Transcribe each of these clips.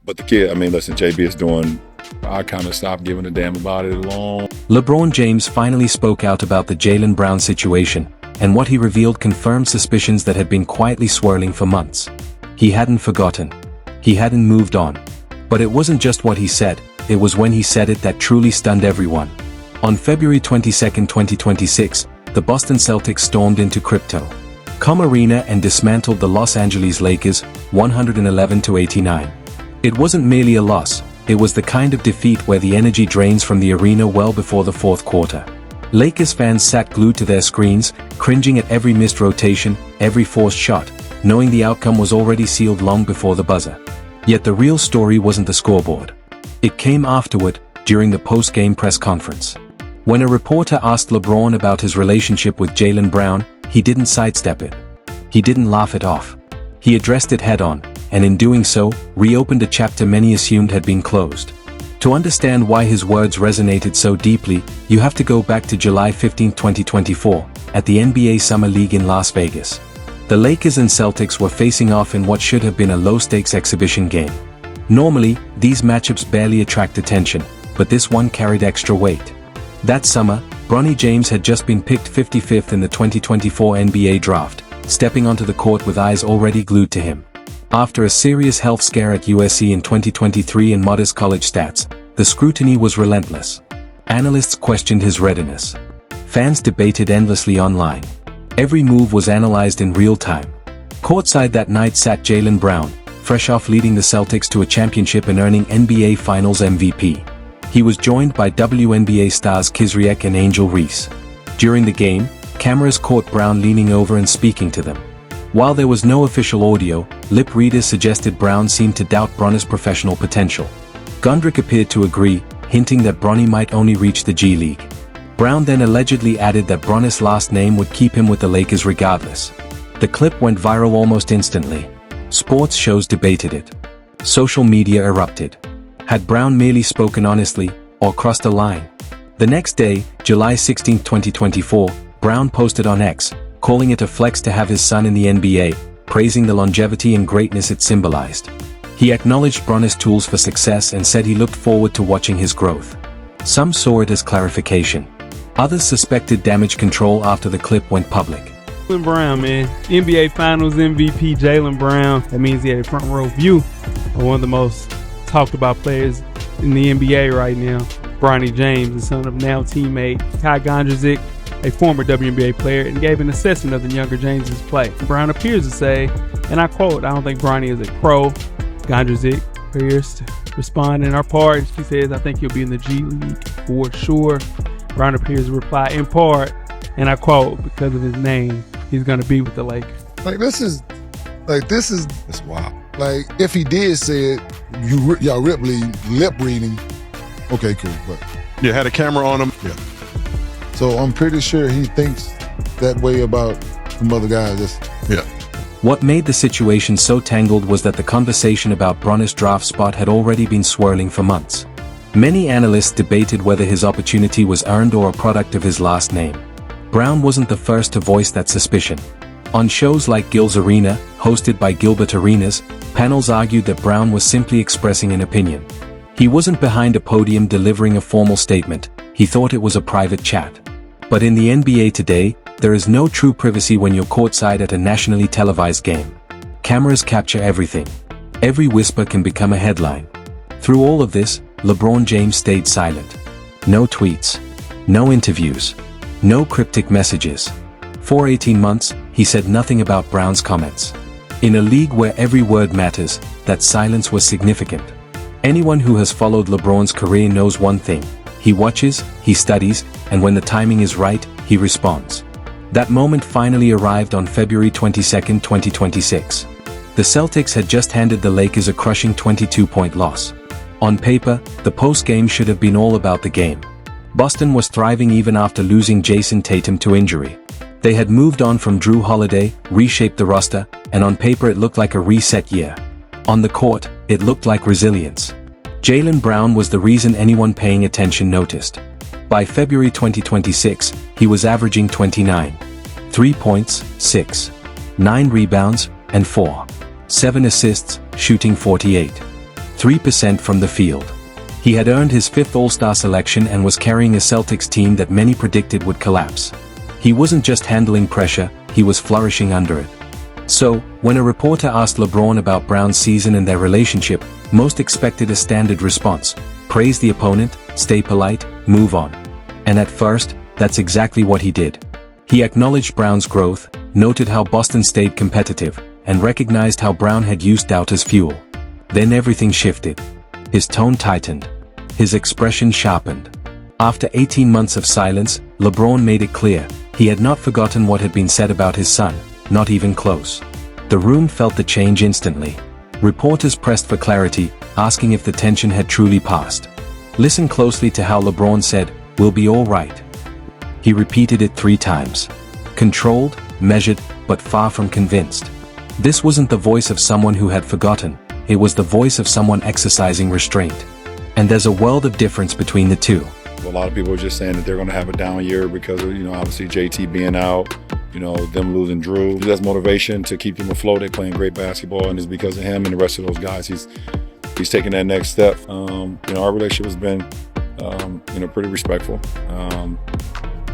But the kid, I mean, listen, JB is doing, I kind of stopped giving a damn about it alone. LeBron James finally spoke out about the Jaylen Brown situation, and what he revealed confirmed suspicions that had been quietly swirling for months. He hadn't forgotten. He hadn't moved on. But it wasn't just what he said, it was when he said it that truly stunned everyone. On February 22, 2026, the Boston Celtics stormed into Crypto.com Arena and dismantled the Los Angeles Lakers, 111-89. It wasn't merely a loss, it was the kind of defeat where the energy drains from the arena well before the fourth quarter. Lakers fans sat glued to their screens, cringing at every missed rotation, every forced shot, knowing the outcome was already sealed long before the buzzer. Yet the real story wasn't the scoreboard. It came afterward, during the post-game press conference. When a reporter asked LeBron about his relationship with Jaylen Brown, he didn't sidestep it. He didn't laugh it off. He addressed it head-on, and in doing so, reopened a chapter many assumed had been closed. To understand why his words resonated so deeply, you have to go back to July 15, 2024, at the NBA Summer League in Las Vegas. The Lakers and Celtics were facing off in what should have been a low-stakes exhibition game. Normally, these matchups barely attract attention, but this one carried extra weight. That summer, Bronny James had just been picked 55th in the 2024 NBA draft, stepping onto the court with eyes already glued to him. After a serious health scare at USC in 2023 and modest college stats, the scrutiny was relentless. Analysts questioned his readiness. Fans debated endlessly online. Every move was analyzed in real time. Courtside that night sat Jaylen Brown, fresh off leading the Celtics to a championship and earning NBA Finals MVP. He was joined by WNBA stars Kizriek and Angel Reese. During the game, cameras caught Brown leaning over and speaking to them. While there was no official audio, lip readers suggested Brown seemed to doubt Bronny's professional potential. Gondrick appeared to agree, hinting that Bronny might only reach the G League. Brown then allegedly added that Bronny's last name would keep him with the Lakers regardless. The clip went viral almost instantly. Sports shows debated it. Social media erupted. Had Brown merely spoken honestly, or crossed a line? The next day, July 16, 2024, Brown posted on X, calling it a flex to have his son in the NBA, praising the longevity and greatness it symbolized. He acknowledged Bronny's tools for success and said he looked forward to watching his growth. Some saw it as clarification. Others suspected damage control after the clip went public. Jaylen Brown, man. NBA Finals MVP Jaylen Brown. That means he had a front row view of one of the most talked about players in the NBA right now. Bronny James, the son of now teammate Kai Gondrick, a former WNBA player, and gave an assessment of the younger James's play. Brown appears to say, and I quote, "I don't think Bronny is a pro." Gondrick appears to respond in our part. She says, "I think he'll be in the G League for sure." Brown appears to reply in part, and I quote, "Because of his name, he's going to be with the Lakers." This is It's wild. like, if he did say it, y'all Ripley lip reading, okay, cool, but Yeah, had a camera on him. Yeah. so I'm pretty sure he thinks that way about some other guys. Yeah. What made the situation so tangled was that the conversation about Bronny's draft spot had already been swirling for months. Many analysts debated whether his opportunity was earned or a product of his last name. Brown wasn't the first to voice that suspicion. On shows like Gil's Arena, hosted by Gilbert Arenas, panels argued that Brown was simply expressing an opinion. He wasn't behind a podium delivering a formal statement, he thought it was a private chat. But in the NBA today, there is no true privacy when you're courtside at a nationally televised game. Cameras capture everything. Every whisper can become a headline. Through all of this, LeBron James stayed silent. No tweets. No interviews. No cryptic messages. For 18 months, he said nothing about Brown's comments. In a league where every word matters, that silence was significant. Anyone who has followed LeBron's career knows one thing. He watches, he studies, and when the timing is right, he responds. That moment finally arrived on February 22, 2026. The Celtics had just handed the Lakers a crushing 22-point loss. On paper, the post-game should have been all about the game. Boston was thriving even after losing Jason Tatum to injury. They had moved on from Drew Holiday, reshaped the roster, and on paper it looked like a reset year. On the court, it looked like resilience. Jaylen Brown was the reason anyone paying attention noticed. By February 2026, he was averaging 29. 3 points, 6. 9 rebounds, and 4. 7 assists, shooting 48. 3% from the field. He had earned his 5th All-Star selection and was carrying a Celtics team that many predicted would collapse. He wasn't just handling pressure, he was flourishing under it. So, when a reporter asked LeBron about Brown's season and their relationship, most expected a standard response: praise the opponent, stay polite, move on. And at first, that's exactly what he did. He acknowledged Brown's growth, noted how Boston stayed competitive, and recognized how Brown had used doubt as fuel. Then everything shifted. His tone tightened. His expression sharpened. After 18 months of silence, LeBron made it clear, he had not forgotten what had been said about his son, not even close. The room felt the change instantly. Reporters pressed for clarity, asking if the tension had truly passed. Listen closely to how LeBron said, "We'll be all right." He repeated it 3 times. Controlled, measured, but far from convinced. This wasn't the voice of someone who had forgotten, it was the voice of someone exercising restraint. And there's a world of difference between the two. A lot of people are just saying that they're going to have a down year because of, obviously JT being out, them losing Drew. That's motivation to keep them afloat. They're playing great basketball, and it's because of him and the rest of those guys. He's taking that next step. Our relationship has been, pretty respectful.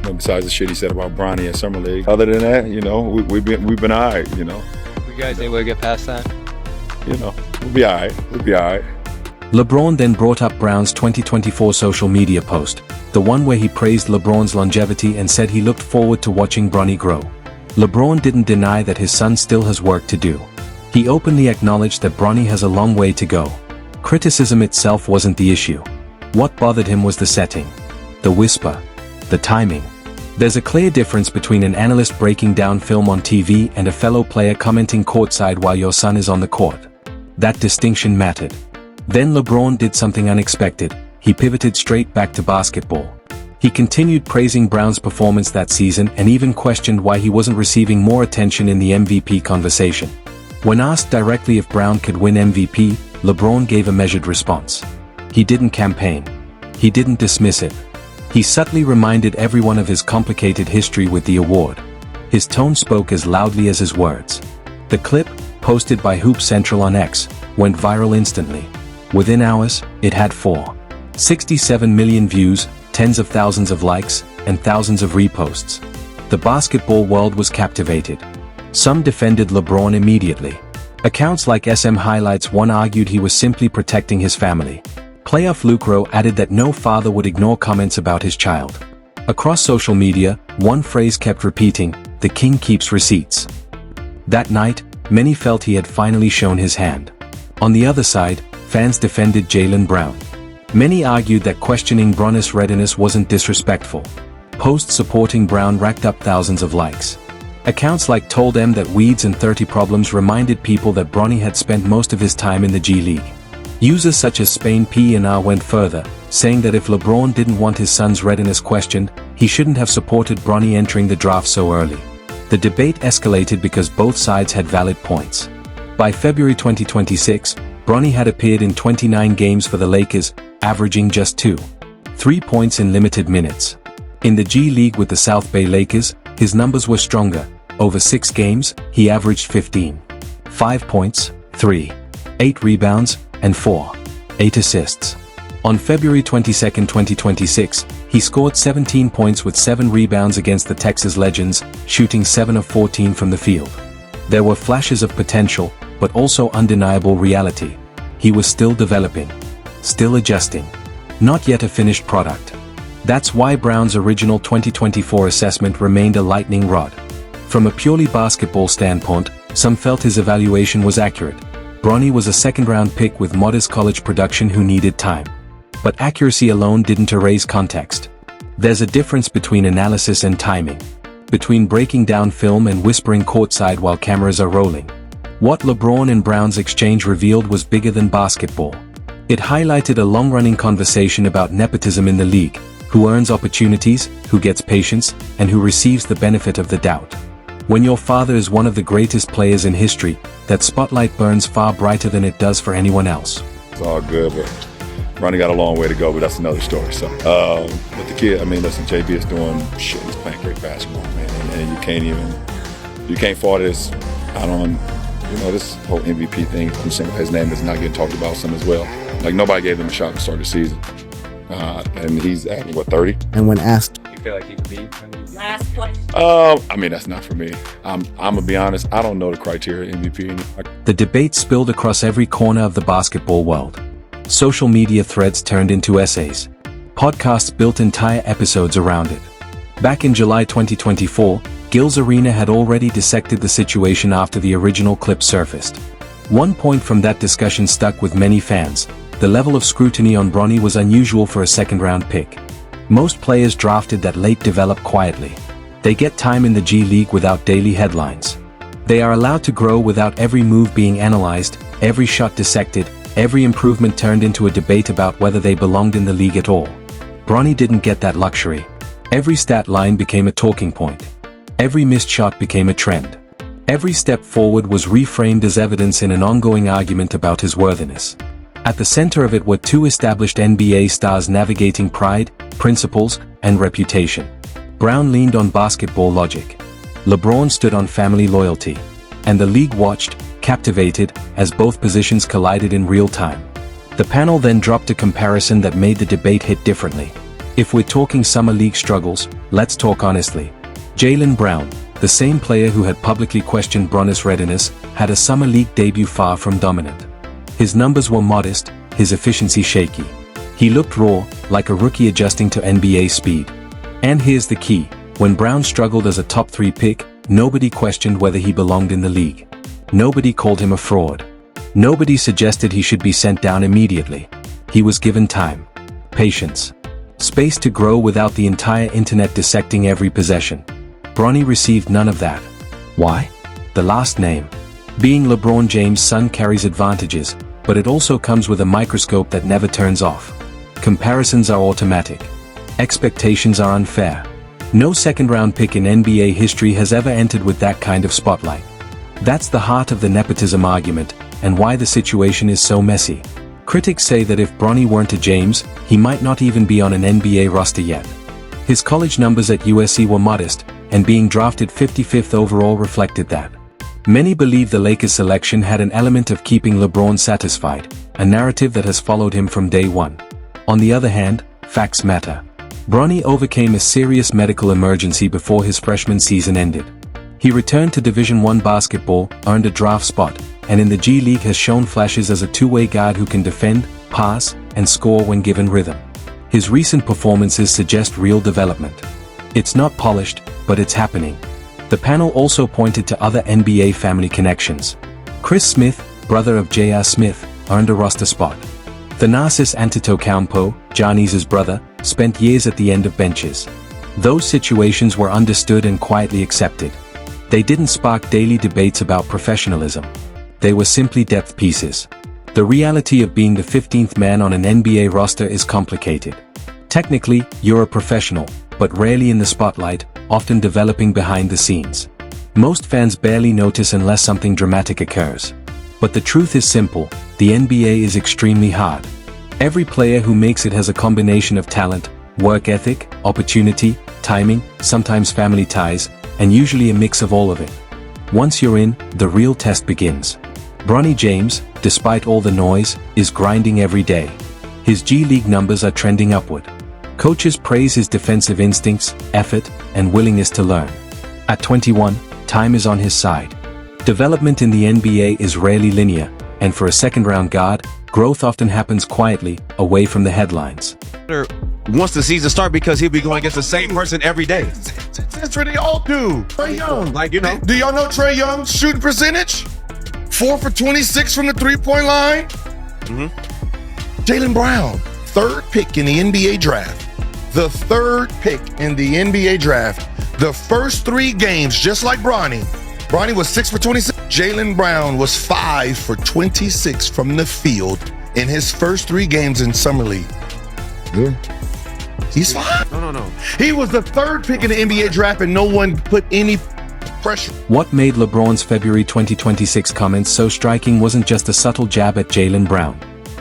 Besides the shit he said about Bronny at Summer League. Other than that, we've been all right, You guys able to get past that? We'll be all right. We'll be all right. LeBron then brought up Brown's 2024 social media post, the one where he praised LeBron's longevity and said he looked forward to watching Bronny grow. LeBron didn't deny that his son still has work to do. He openly acknowledged that Bronny has a long way to go. Criticism itself wasn't the issue. What bothered him was the setting. The whisper. The timing. There's a clear difference between an analyst breaking down film on TV and a fellow player commenting courtside while your son is on the court. That distinction mattered. Then LeBron did something unexpected. He pivoted straight back to basketball. He continued praising Brown's performance that season and even questioned why he wasn't receiving more attention in the MVP conversation. When asked directly if Brown could win MVP, LeBron gave a measured response. He didn't campaign. He didn't dismiss it. He subtly reminded everyone of his complicated history with the award. His tone spoke as loudly as his words. The clip, posted by Hoop Central on X, went viral instantly. Within hours, it had 4.67 million views, tens of thousands of likes, and thousands of reposts. The basketball world was captivated. Some defended LeBron immediately. Accounts like SM Highlights One argued he was simply protecting his family. Playoff Lucro added that no father would ignore comments about his child. Across social media, one phrase kept repeating, "The king keeps receipts." That night, many felt he had finally shown his hand. On the other side, fans defended Jaylen Brown. Many argued that questioning Bronny's readiness wasn't disrespectful. Posts supporting Brown racked up thousands of likes. Accounts like Told Them That Weeds and 30 Problems reminded people that Bronny had spent most of his time in the G League. Users such as Spain P&R went further, saying that if LeBron didn't want his son's readiness questioned, he shouldn't have supported Bronny entering the draft so early. The debate escalated because both sides had valid points. By February 2026, Bronny had appeared in 29 games for the Lakers, averaging just 2.3 points in limited minutes. In the G League with the South Bay Lakers, his numbers were stronger. Over 6 games, he averaged 15.5 points, 3.8 rebounds, and 4.8 assists. On February 22, 2026, he scored 17 points with 7 rebounds against the Texas Legends, shooting 7 of 14 from the field. There were flashes of potential, but also undeniable reality. He was still developing. Still adjusting. Not yet a finished product. That's why Brown's original 2024 assessment remained a lightning rod. From a purely basketball standpoint, some felt his evaluation was accurate. Bronny was a second-round pick with modest college production who needed time. But accuracy alone didn't erase context. There's a difference between analysis and timing. Between breaking down film and whispering courtside while cameras are rolling. What LeBron and Brown's exchange revealed was bigger than basketball. It highlighted a long-running conversation about nepotism in the league, who earns opportunities, who gets patience, and who receives the benefit of the doubt. When your father is one of the greatest players in history, that spotlight burns far brighter than it does for anyone else. It's all good, but Bronny got a long way to go, but that's another story. So, but the kid, listen, JB is doing shit. He's playing great basketball, man, and you can't fault his out on This whole MVP thing, I'm saying his name is not getting talked about some as well. Like, nobody gave him a shot to start the season. And he's at, 30? And when asked, You feel like he could be? Last question. That's not for me. I'm gonna be honest, I don't know the criteria MVP. The debate spilled across every corner of the basketball world. Social media threads turned into essays. Podcasts built entire episodes around it. Back in July 2024, Gil's Arena had already dissected the situation after the original clip surfaced. One point from that discussion stuck with many fans: the level of scrutiny on Bronny was unusual for a second-round pick. Most players drafted that late develop quietly. They get time in the G League without daily headlines. They are allowed to grow without every move being analyzed, every shot dissected, every improvement turned into a debate about whether they belonged in the league at all. Bronny didn't get that luxury. Every stat line became a talking point. Every missed shot became a trend. Every step forward was reframed as evidence in an ongoing argument about his worthiness. At the center of it were two established NBA stars navigating pride, principles, and reputation. Brown leaned on basketball logic. LeBron stood on family loyalty. And the league watched, captivated, as both positions collided in real time. The panel then dropped a comparison that made the debate hit differently. If we're talking summer league struggles, let's talk honestly. Jaylen Brown, the same player who had publicly questioned Bronny's readiness, had a summer league debut far from dominant. His numbers were modest, his efficiency shaky. He looked raw, like a rookie adjusting to NBA speed. And here's the key: when Brown struggled as a top 3 pick, nobody questioned whether he belonged in the league. Nobody called him a fraud. Nobody suggested he should be sent down immediately. He was given time, patience, space to grow without the entire internet dissecting every possession. Bronny received none of that. Why? The last name. Being LeBron James' son carries advantages, but it also comes with a microscope that never turns off. Comparisons are automatic. Expectations are unfair. No second-round pick in NBA history has ever entered with that kind of spotlight. That's the heart of the nepotism argument, and why the situation is so messy. Critics say that if Bronny weren't a James, he might not even be on an NBA roster yet. His college numbers at USC were modest, and being drafted 55th overall reflected that. Many believe the Lakers' selection had an element of keeping LeBron satisfied, a narrative that has followed him from day one. On the other hand, facts matter. Bronny overcame a serious medical emergency before his freshman season ended. He returned to Division I basketball, earned a draft spot, and in the G League has shown flashes as a two-way guard who can defend, pass, and score when given rhythm. His recent performances suggest real development. It's not polished, but it's happening. The panel also pointed to other NBA family connections. Chris Smith, brother of J.R. Smith, earned a roster spot. Thanasis Antetokounmpo, Giannis's brother, spent years at the end of benches. Those situations were understood and quietly accepted. They didn't spark daily debates about professionalism. They were simply depth pieces. The reality of being the 15th man on an NBA roster is complicated. Technically, you're a professional, but rarely in the spotlight, often developing behind the scenes. Most fans barely notice unless something dramatic occurs. But the truth is simple: the NBA is extremely hard. Every player who makes it has a combination of talent, work ethic, opportunity, timing, sometimes family ties, and usually a mix of all of it. Once you're in, the real test begins. Bronny James, despite all the noise, is grinding every day. His G League numbers are trending upward. Coaches praise his defensive instincts, effort, and willingness to learn. At 21, time is on his side. Development in the NBA is rarely linear, and for a second-round guard, growth often happens quietly, away from the headlines. Once the season starts, because he'll be going against the same person every day. That's what they all do. Trae Young. Like, you know. Do y'all know Trae Young's shooting percentage? 4 for 26 from the three-point line. Jaylen Brown, 3rd pick in the NBA draft. The 3rd pick in the NBA draft. The first 3 games, just like Bronny. Bronny was 6 for 26. Jaylen Brown was 5 for 26 from the field in his first 3 games in Summer League. Yeah. He's fine. No. He was the 3rd pick in the NBA draft, and no one put any pressure. What made LeBron's February 2026 comments so striking wasn't just a subtle jab at Jaylen Brown.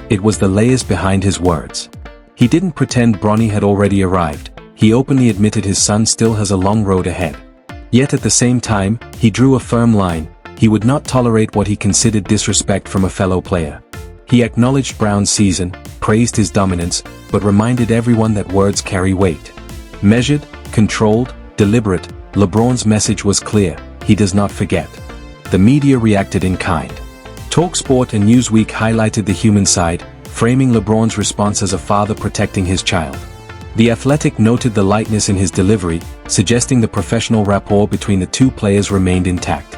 It was the layers behind his words. He didn't pretend Bronny had already arrived. He openly admitted his son still has a long road ahead. Yet at the same time, he drew a firm line: He would not tolerate what he considered disrespect from a fellow player. He acknowledged Brown's season, praised his dominance, but reminded everyone that words carry weight. Measured, controlled, deliberate, LeBron's message was clear: he does not forget. The media reacted in kind. TalkSport and Newsweek highlighted the human side, framing LeBron's response as a father protecting his child. The Athletic noted the lightness in his delivery, suggesting the professional rapport between the two players remained intact.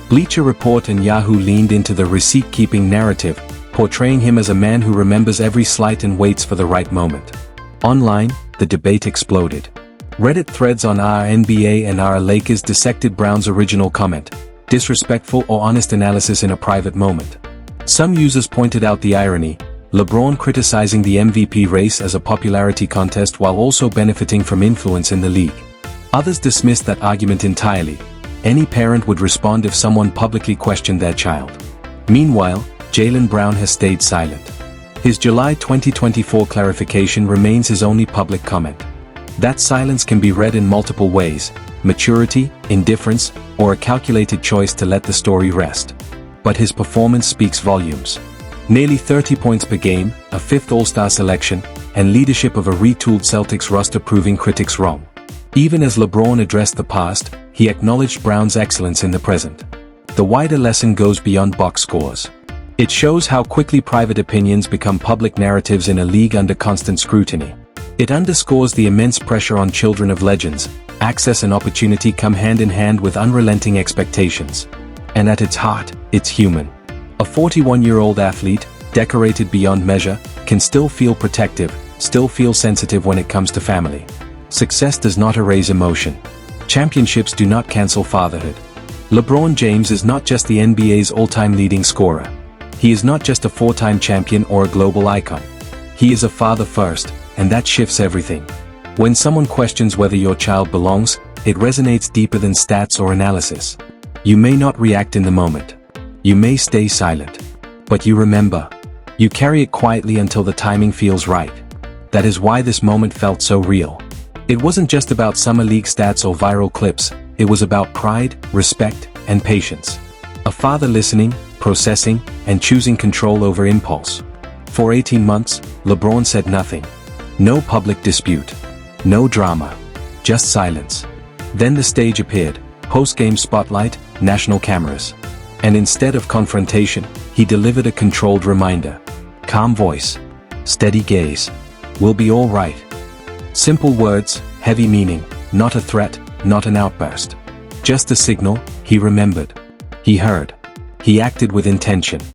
Bleacher Report and Yahoo leaned into the receipt-keeping narrative, portraying him as a man who remembers every slight and waits for the right moment. Online, the debate exploded. Reddit threads on our NBA and our Lakers dissected Brown's original comment: disrespectful or honest analysis in a private moment. Some users pointed out the irony: LeBron criticizing the MVP race as a popularity contest while also benefiting from influence in the league. Others dismissed that argument entirely. Any parent would respond if someone publicly questioned their child. Meanwhile, Jaylen Brown has stayed silent. His July 2024 clarification remains his only public comment. That silence can be read in multiple ways: maturity, indifference, or a calculated choice to let the story rest. But his performance speaks volumes. Nearly 30 points per game, a fifth All-Star selection, and leadership of a retooled Celtics roster proving critics wrong. Even as LeBron addressed the past, he acknowledged Brown's excellence in the present. The wider lesson goes beyond box scores. It shows how quickly private opinions become public narratives in a league under constant scrutiny. It underscores the immense pressure on children of legends. Access and opportunity come hand in hand with unrelenting expectations. And at its heart, it's human. A 41-year-old athlete, decorated beyond measure, can still feel protective, still feel sensitive when it comes to family. Success does not erase emotion. Championships do not cancel fatherhood. LeBron James is not just the NBA's all-time leading scorer. He is not just a four-time champion or a global icon. He is a father first, and that shifts everything. When someone questions whether your child belongs, it resonates deeper than stats or analysis. You may not react in the moment. You may stay silent. But you remember. You carry it quietly until the timing feels right. That is why this moment felt so real. It wasn't just about summer league stats or viral clips, it was about pride, respect, and patience. A father listening, processing, and choosing control over impulse. For 18 months, LeBron said nothing. No public dispute. No drama. Just silence. Then the stage appeared, post-game spotlight, national cameras. And instead of confrontation, he delivered a controlled reminder. Calm voice. Steady gaze. We'll be all right. Simple words, heavy meaning, not a threat, not an outburst. Just a signal. He remembered. He heard. He acted with intention.